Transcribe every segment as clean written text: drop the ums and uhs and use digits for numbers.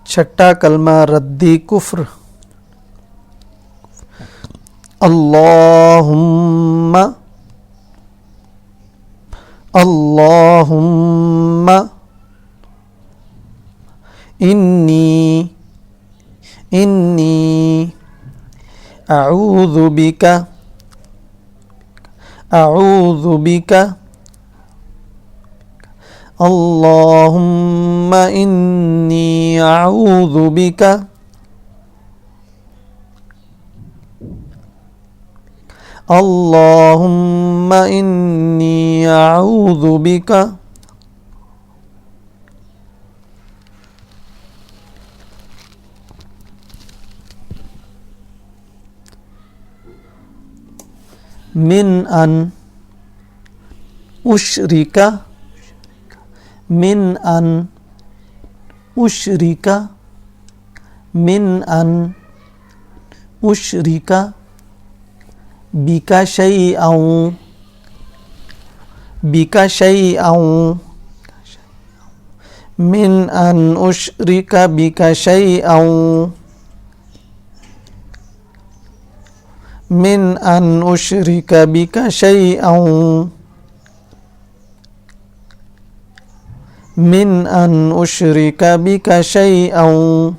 छठा कलमा रद्दी कुफ्र। अल्लाहुम्मा अल्लाहुम्मा इन्नी इन्नी अऊज़ु बिका अऊज़ु बिका अल्लाहुम्मा इन्नी अऊज़ु बिका अल्लाहुम्मा इन्नी अऊज़ु बिका मिन अन उशरिका मिन अन उशरिका मिन अन उशरिका बिका शैअन बिका शैअन मिन अन उशरिका बिका शैअन मिन अन उशरिका बिका शैअन मिन अन उशरिका बिका शैअन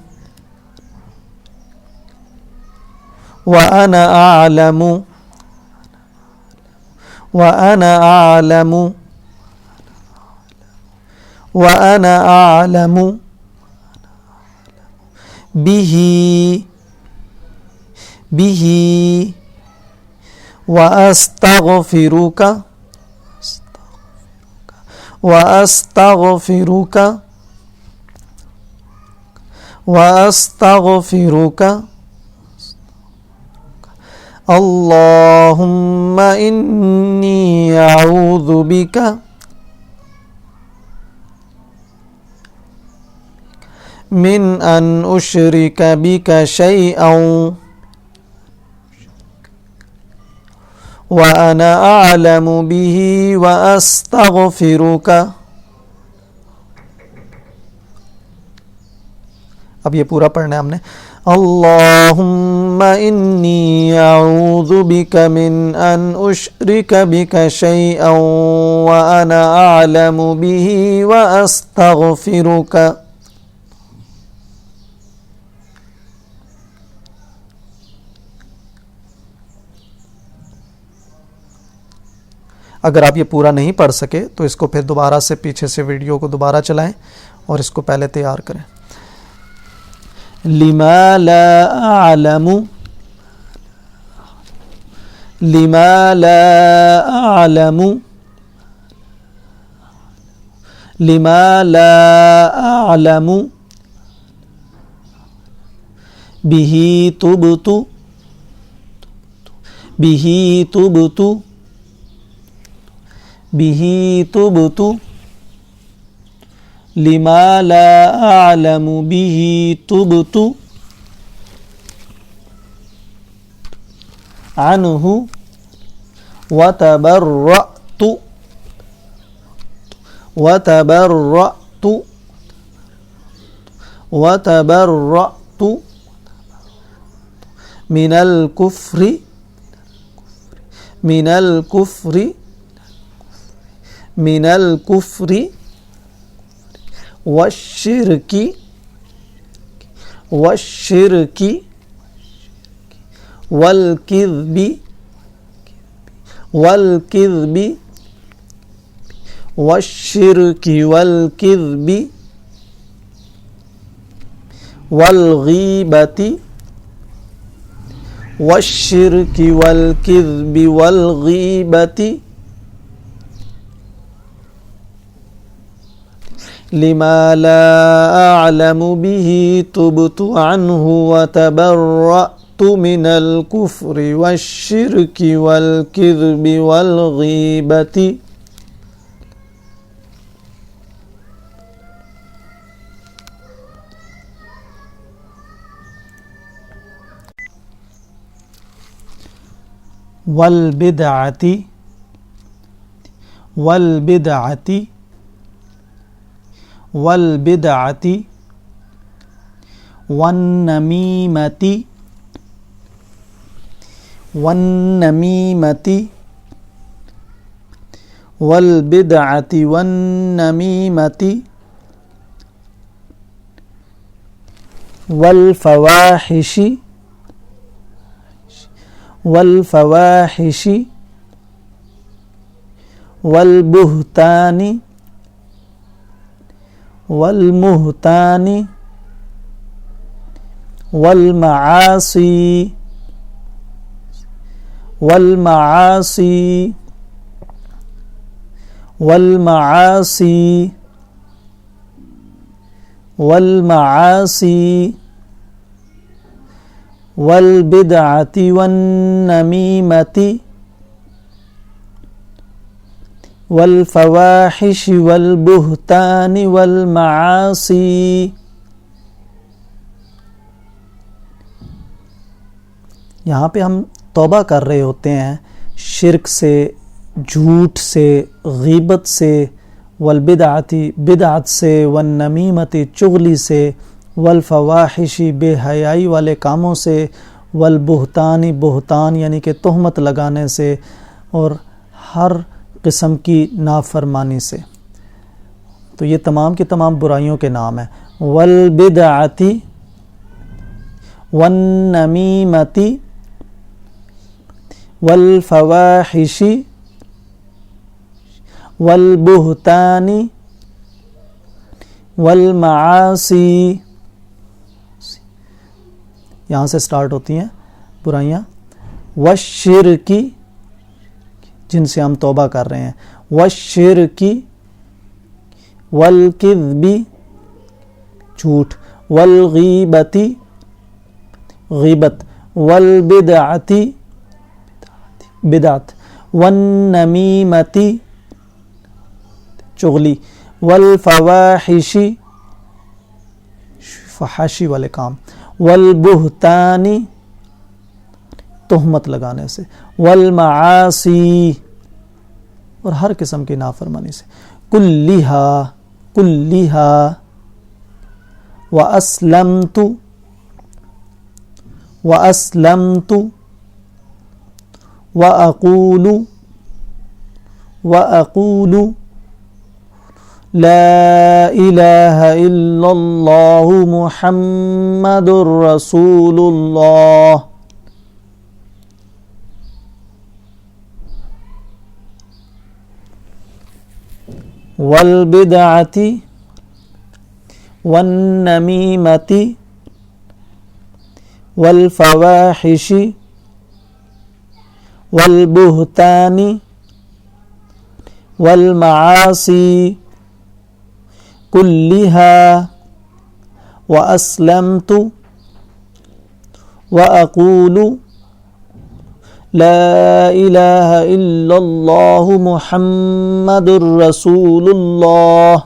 व अना अअलमु व अना अअलमु व अना अअलमु बिही बिही व अस्तगफिरुका व अस्तगफिरुका व अस्तगफिरुका अल्लाहुम्मा इन्नी अऊज़ु बिका मिन अन उशरिका बिका शैअन व अना अअलमु बिही व अस्तगफिरुका। अब ये पूरा पढ़ना है हमने। अल्लाहुम्मा इन्नी अऊज़ु बिका मिन अन उशरिका बिका शैअन व अना अअलमु बिही व अस्तगफिरुका। अगर आप ये पूरा नहीं पढ़ सके तो इसको फिर दोबारा से पीछे से वीडियो को दोबारा चलाएं और इसको पहले तैयार करें। लिमा ला अअलमु लिमा ला अअलमु लिमा ला अअलमु बिही तुबतु बिही तुबतु बिही तुबतु लिमा ला अअलमु बिही तुबतु अन्हु वतबर्रअतु वतबर्रअतु वतबर्रअतु मिनल कुफ्रि मिनल कुफ्रि मिनल कुफ्रि वश्शिरकी वश्शिरकी वल्किज़्बि वल्किज़्बि वश्शिरकी वल्किज़्बि वल्गीबति वश्शिरकी वल्किज़्बि वल्गीबति लिमा ला अअलमु बिही तुबतु अन्हु वतबर्रअतु मिनल कुफ्रि वश्शिरकी वल्किज़्बि वल्गीबति। वल्बिदअति वल्बिदअति वल्बिदअति والنميمة والنميمة والبدعة والنميمة والفواحش والفواحش والبهتان والمهتان والمعاصي والمعاصي والمعاصي والمعاصي والبدعة والنميمة والفواحش والبهتان والمعاصي. یہاں پہ ہم توبہ کر رہے ہوتے ہیں شرک سے، جھوٹ سے، غیبت سے، والبدعتی بدعت سے، والنمیمتی چغلی سے، والفواحشی بے حیائی والے کاموں سے، والبہتانی بہتان یعنی کہ تہمت لگانے سے، اور ہر قسم کی نافرمانی سے. تو یہ تمام کی تمام برائیوں کے نام ہیں. والبدعتی والنمیمتی والفواحشی والبہتانی والمعاصی. یہاں سے سٹارٹ ہوتی ہیں برائیاں. والشرکی جن سے ہم توبہ کر رہے ہیں. والشرکی والکذبی جھوٹ. والغیبتی غیبت. والبدعتی بدعت. والنمیمتی چغلی. والفواحشی فحاشی والے کام. والبہتانی تہمت لگانے سے. والمعاصی اور ہر قسم کی نافرمانی سے. کلھا کلھا. واسلمت واسلمت واقول واقول لا الہ الا اللہ محمد رسول اللہ. والبدعة والنميمة والفواحش والبهتان والمعاصي كلها. وأسلمت وأقول لا الہ الا اللہ محمد رسول اللہ.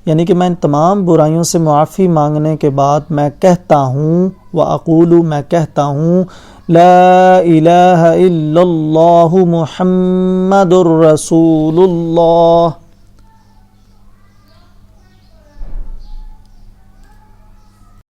یعنی کہ میں ان تمام برائیوں سے معافی مانگنے کے بعد میں کہتا ہوں، وَأَقُولُ میں کہتا ہوں، لا الہ الا اللہ محمد رسول اللہ.